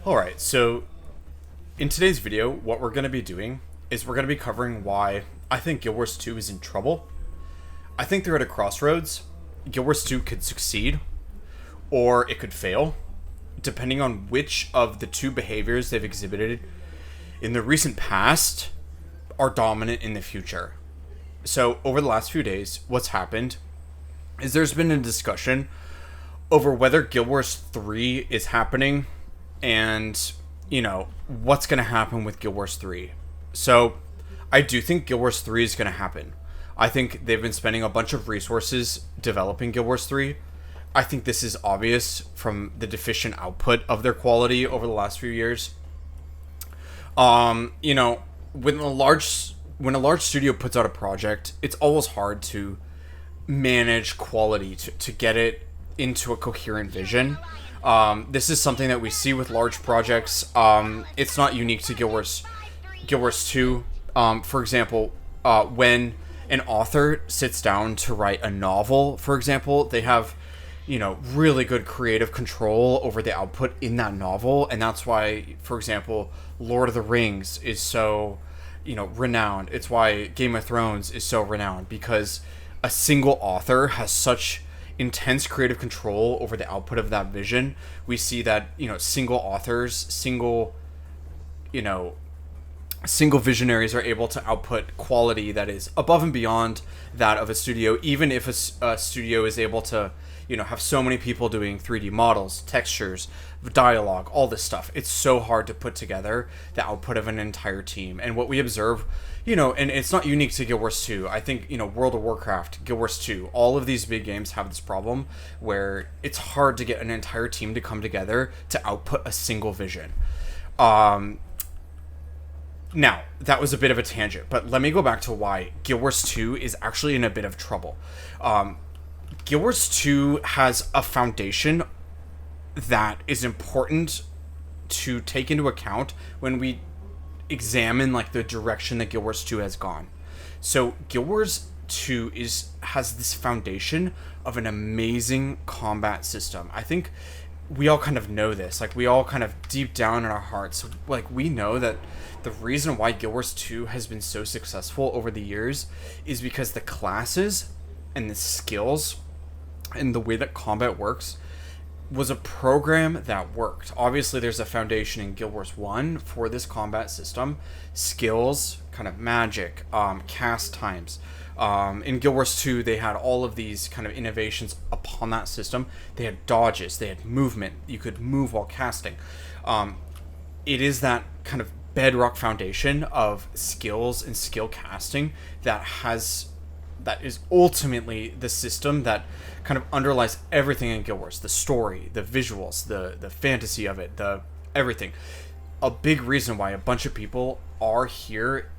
Alright, so in today's video, what we're going to be doing is we're going to be covering why I think Guild Wars 2 is in trouble. I think they're at a crossroads. Guild Wars 2 could succeed, or it could fail, depending on which of the two behaviors they've exhibited in the recent past are dominant in the future. So, over the last few days, what's happened is there's been a discussion over whether Guild Wars 3 is happening and, what's going to happen with Guild Wars 3. So, I do think Guild Wars 3 is going to happen. I think they've been spending a bunch of resources developing Guild Wars 3. I think this is obvious from the deficient output of their quality over the last few years. When a large studio puts out a project, it's always hard to manage quality, to get it into a coherent vision. This is something that we see with large projects. It's not unique to Guild Wars 2. For example, when an author sits down to write a novel, for example, they have, really good creative control over the output in that novel. And that's why, for example, Lord of the Rings is so, renowned. It's why Game of Thrones is so renowned, because a single author has such intense creative control over the output of that vision. We see that, single authors, single visionaries are able to output quality that is above and beyond that of a studio, even if a studio is able to, have so many people doing 3D models, textures, dialogue, all this stuff. It's so hard to put together the output of an entire team. And what we observe, and it's not unique to Guild Wars 2. I think, World of Warcraft, Guild Wars 2, all of these big games have this problem where it's hard to get an entire team to come together to output a single vision. Now, that was a bit of a tangent, but let me go back to why Guild Wars 2 is actually in a bit of trouble. Guild Wars 2 has a foundation that is important to take into account when we examine the direction that Guild Wars 2 has gone. So Guild Wars 2 has this foundation of an amazing combat system. I think we all kind of know this. We all kind of deep down in our hearts, we know that the reason why Guild Wars 2 has been so successful over the years is because the classes and the skills and the way that combat works was a program that worked. Obviously, there's a foundation in Guild Wars 1 for this combat system. Skills, kind of magic, cast times. In Guild Wars 2, they had all of these kind of innovations upon that system. They had dodges, they had movement. You could move while casting. It is that kind of bedrock foundation of skills and skill casting that is ultimately the system that kind of underlies everything in Guild Wars. The story, the visuals, the fantasy of it, the everything. A big reason why a bunch of people are here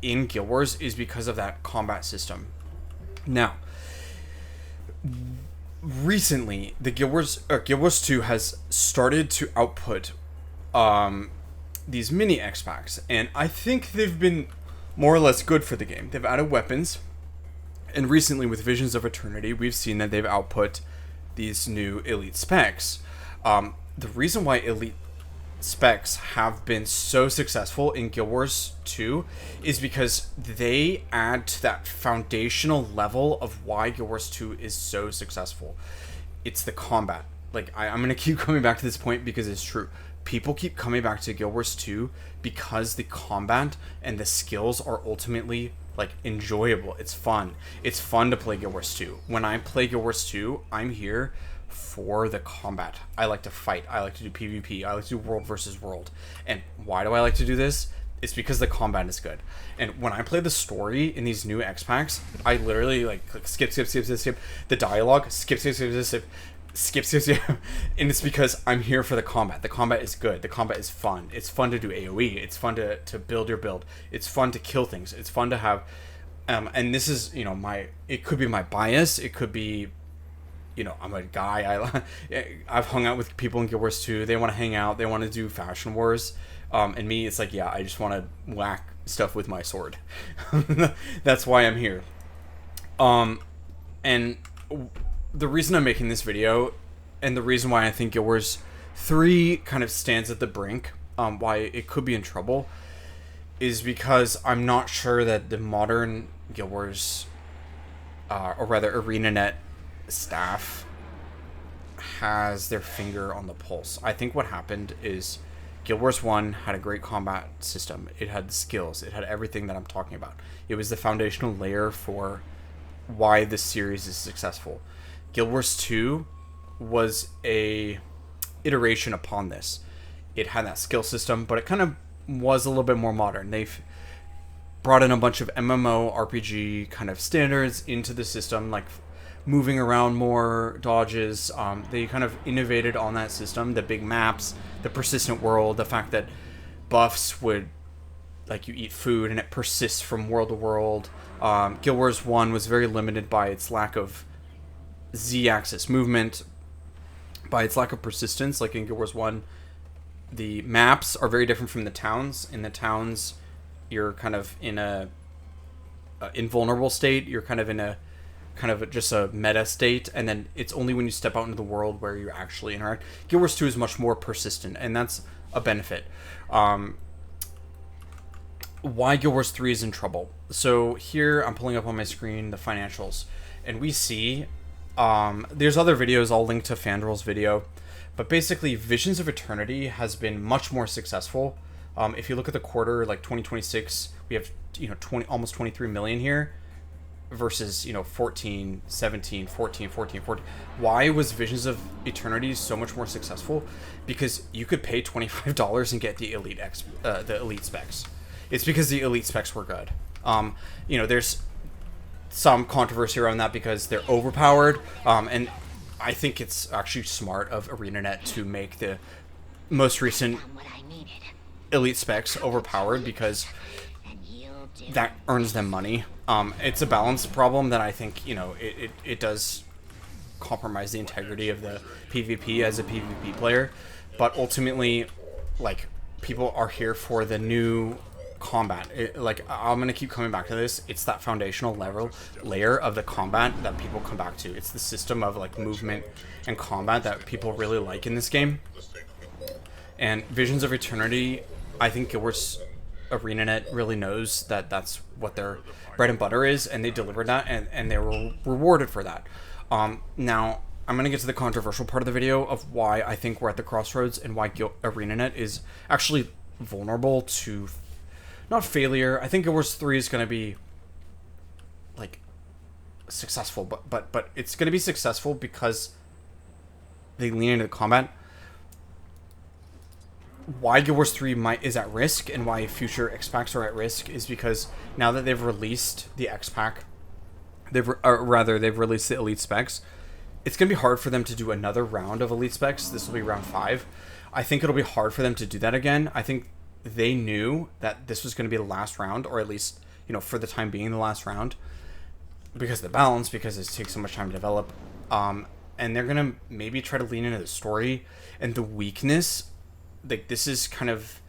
in Guild Wars is because of that combat system. Now, recently, the Guild Wars 2 has started to output these mini X-Packs, and I think they've been more or less good for the game. They've added weapons, and recently with Visions of Eternity, we've seen that they've output these new elite specs. The reason why elite specs have been so successful in Guild Wars 2 is because they add to that foundational level of why Guild Wars 2 is so successful. It's the combat. I'm going to keep coming back to this point because it's true. People keep coming back to Guild Wars 2 because the combat and the skills are ultimately enjoyable. It's fun. It's fun to play Guild Wars 2. When I play Guild Wars 2, I'm here for the combat. I like to fight. I like to do PvP. I like to do world versus world. And why do I like to do this? It's because the combat is good. And when I play the story in these new X-Packs, I literally skip the dialogue, skip, and it's because I'm here for the combat. The combat is good. The combat is fun. It's fun to do AoE. It's fun to build your build. It's fun to kill things. It's fun to have, and this is, it could be my bias. It could be, I'm a guy. I've hung out with people in Guild Wars 2. They want to hang out. They want to do fashion wars. And me, it's I just want to whack stuff with my sword. That's why I'm here. And the reason I'm making this video, and the reason why I think Guild Wars 3 kind of stands at the brink. Why it could be in trouble is because I'm not sure that the modern Guild Wars, or rather ArenaNet staff, has their finger on the pulse. I think what happened is Guild Wars 1 had a great combat system. It had skills. It had everything that I'm talking about. It was the foundational layer for why this series is successful. Guild Wars 2 was a iteration upon this. It had that skill system, but it kind of was a little bit more modern. They've brought in a bunch of MMO RPG kind of standards into the system, like moving around more, dodges. They kind of innovated on that system, the big maps, the persistent world, the fact that buffs would, like, you eat food and it persists from world to world. Guild Wars 1 was very limited by its lack of Z-axis movement, by its lack of persistence. Like in Guild Wars 1, the maps are very different from the towns. In the towns, you're kind of in a invulnerable state. You're kind of in a just a meta state, and then it's only when you step out into the world where you actually interact. Guild Wars 2 is much more persistent, and that's a benefit. Why Guild Wars 3 is in trouble. So here I'm pulling up on my screen the financials, and we see there's other videos. I'll link to Phandrel's video, but basically Visions of Eternity has been much more successful. If you look at the quarter, like 2026, we have almost 23 million here versus 14, 17, 14, 14, 14. Why was Visions of Eternity so much more successful? Because you could pay $25 and get the elite specs. It's because the elite specs were good. There's some controversy around that because they're overpowered, and I think it's actually smart of ArenaNet to make the most recent elite specs overpowered, because that earns them money. It's a balance problem that I think it does compromise the integrity of the PvP as a PvP player, but ultimately, like, people are here for the new combat. I'm gonna keep coming back to this. It's that foundational layer of the combat that people come back to. It's the system of, like, movement and combat that people really like in this game. And Visions of Eternity, I think Guild Wars ArenaNet really knows that that's what their bread and butter is, and they delivered that, and they were rewarded for that. Now I'm going to get to the controversial part of the video of why I think we're at the crossroads and why ArenaNet is actually vulnerable to, not failure. I think Guild Wars 3 is going to be, like, successful, but it's going to be successful because they lean into the combat. Why Guild Wars 3 is at risk and why future X-Packs are at risk is because now that they've released the X-Pack, they've released the Elite Specs, it's going to be hard for them to do another round of Elite Specs. This will be round 5. I think it'll be hard for them to do that again. I think they knew that this was going to be the last round, or at least, for the time being, the last round, because of the balance, because it takes so much time to develop. And they're going to maybe try to lean into the story and the weakness. Like, this is kind of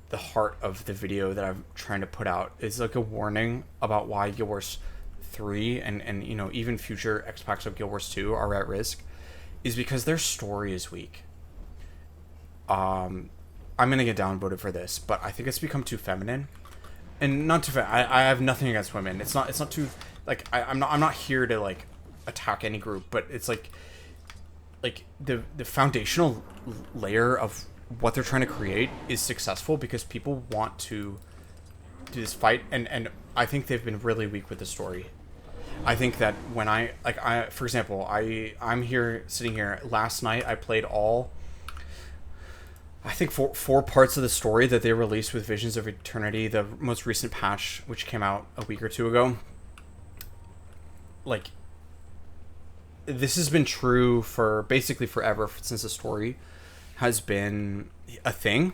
the heart of the video that I'm trying to put out. It's like a warning about why Guild Wars 3 and even future X-Packs of Guild Wars 2 are at risk, is because their story is weak. I'm gonna get downvoted for this, but I think it's become too feminine, and not too. I have nothing against women. It's not too, like, I'm not here to, like, attack any group, but it's like the foundational layer of what they're trying to create is successful because people want to do this fight, and I think they've been really weak with the story. I think that when for example, I'm here sitting here. Last night I played all, I think, four parts of the story that they released with Visions of Eternity, the most recent patch, which came out a week or two ago. Like, this has been true for basically forever, since the story has been a thing,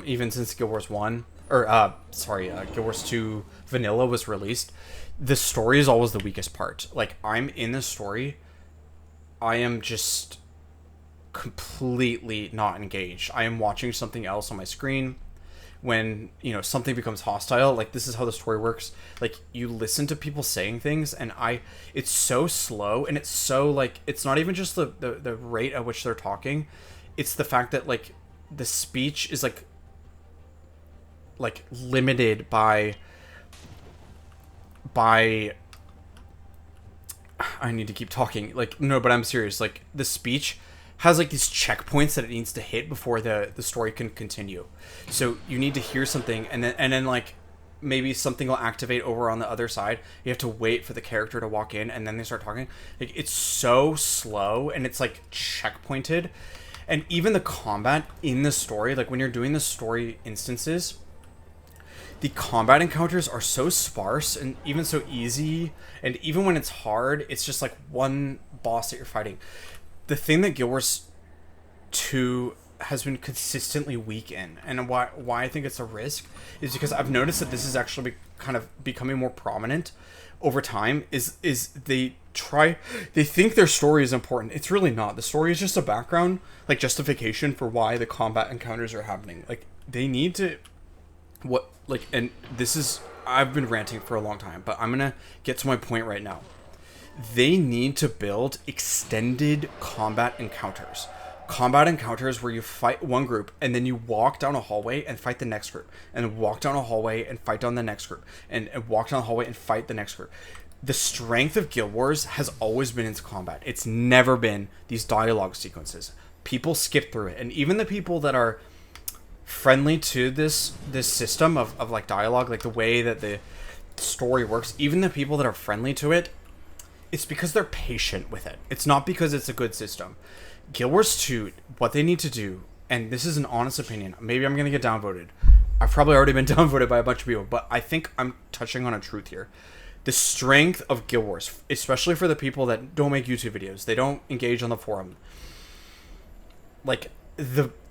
even since Guild Wars 1, or Guild Wars 2 Vanilla was released. The story is always the weakest part. Like, I'm in the story, I am just completely not engaged. I am watching something else on my screen. When, something becomes hostile, like, this is how the story works. Like, you listen to people saying things, and it's so slow, and it's so, like, it's not even just the rate at which they're talking. It's the fact that like the speech is like limited by I need to keep talking. Like, no, but I'm serious. Like, the speech has like these checkpoints that it needs to hit before the story can continue. So you need to hear something, and then like maybe something will activate over on the other side. You have to wait for the character to walk in, and then they start talking. Like, it's so slow, and it's like checkpointed. And even the combat in the story, like when you're doing the story instances, the combat encounters are so sparse and even so easy, and even when it's hard, it's just like one boss that you're fighting. The thing that Guild Wars 2 has been consistently weak in, and why I think it's a risk, is because I've noticed that this is actually kind of becoming more prominent over time, is they think their story is important. It's really not. The story is just a background, like justification for why the combat encounters are happening. Like, they need to... and this is, I've been ranting for a long time, but I'm gonna get to my point right now. They need to build extended combat encounters. Combat encounters where you fight one group and then you walk down a hallway and fight the next group, and walk down a hallway and fight down the next group, and walk down a hallway and fight the next group. The strength of Guild Wars has always been its combat. It's never been these dialogue sequences. People skip through it, and even the people that are friendly to this system of like dialogue, like the way that the story works, even the people that are friendly to it, it's because they're patient with it. It's not because it's a good system. Guild Wars 2, what they need to do, and this is an honest opinion, maybe I'm gonna get downvoted. I've probably already been downvoted by a bunch of people, but I think I'm touching on a truth here. The strength of Guild Wars, especially for the people that don't make YouTube videos, they don't engage on the forum, like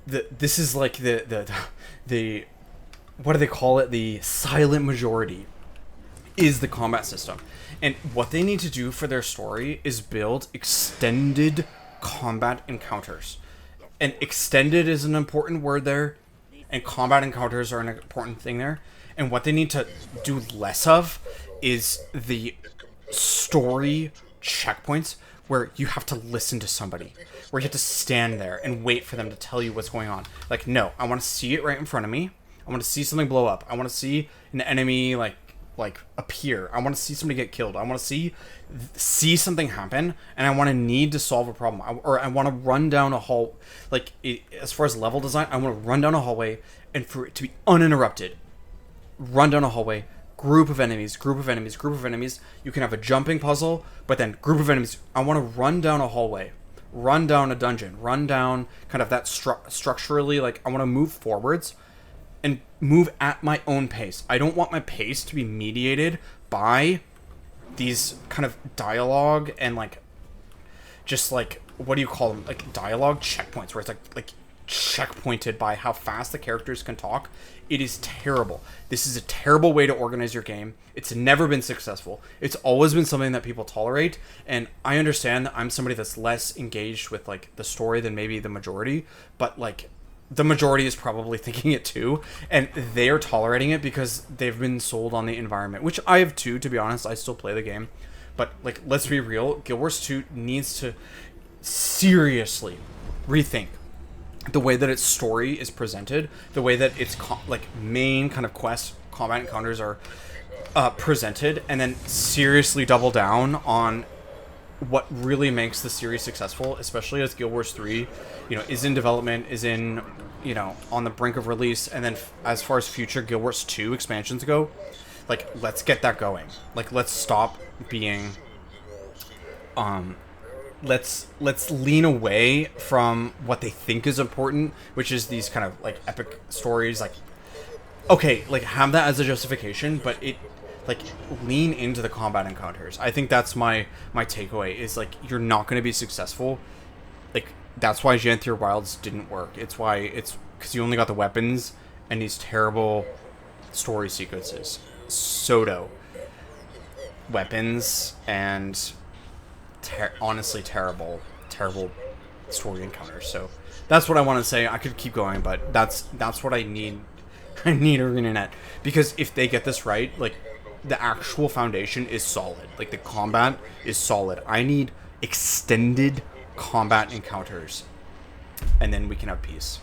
this is like the what do they call it? The silent majority is the combat system. And what they need to do for their story is build extended combat encounters. And extended is an important word there, and combat encounters are an important thing there. And what they need to do less of is the story checkpoints where you have to listen to somebody, where you have to stand there and wait for them to tell you what's going on. Like, no, I want to see it right in front of me. I want to see something blow up. I want to see an enemy like appear. I want to see somebody get killed. I want to see something happen, and I want to need to solve a problem. I want to run down a hall. Like, as far as level design, I want to run down a hallway, and for it to be uninterrupted. Run down a hallway, group of enemies, group of enemies, group of enemies. You can have a jumping puzzle, but then group of enemies. I want to run down a hallway, run down a dungeon, run down kind of that structurally, like, I want to move forwards and move at my own pace. I don't want my pace to be mediated by these kind of dialogue and like, just like, what do you call them? Like dialogue checkpoints, where it's like checkpointed by how fast the characters can talk. It is terrible. This is a terrible way to organize your game. It's never been successful. It's always been something that people tolerate, and I understand that I'm somebody that's less engaged with like the story than maybe the majority, but like the majority is probably thinking it too, and they are tolerating it because they've been sold on the environment, which I have too, to be honest. I still play the game, but like, let's be real, Guild Wars 2 needs to seriously rethink the way that its story is presented, the way that its like main kind of quest combat encounters are presented, and then seriously double down on what really makes the series successful, especially as Guild Wars 3, is in development, is in, on the brink of release, and then as far as future Guild Wars 2 expansions go, like, let's get that going. Like, let's stop being, let's lean away from what they think is important, which is these kind of, like, epic stories, like, okay, like, have that as a justification, but like, lean into the combat encounters. I think that's my takeaway, is like, you're not going to be successful. Like, that's why Ganthier Wilds didn't work. It's because you only got the weapons and these terrible story sequences. Soto. Weapons and honestly terrible story encounters. So that's what I want to say. I could keep going, but that's what I need. I need ArenaNet, because if they get this right, like, the actual foundation is solid. Like, the combat is solid. I need extended combat encounters. and then we can have peace.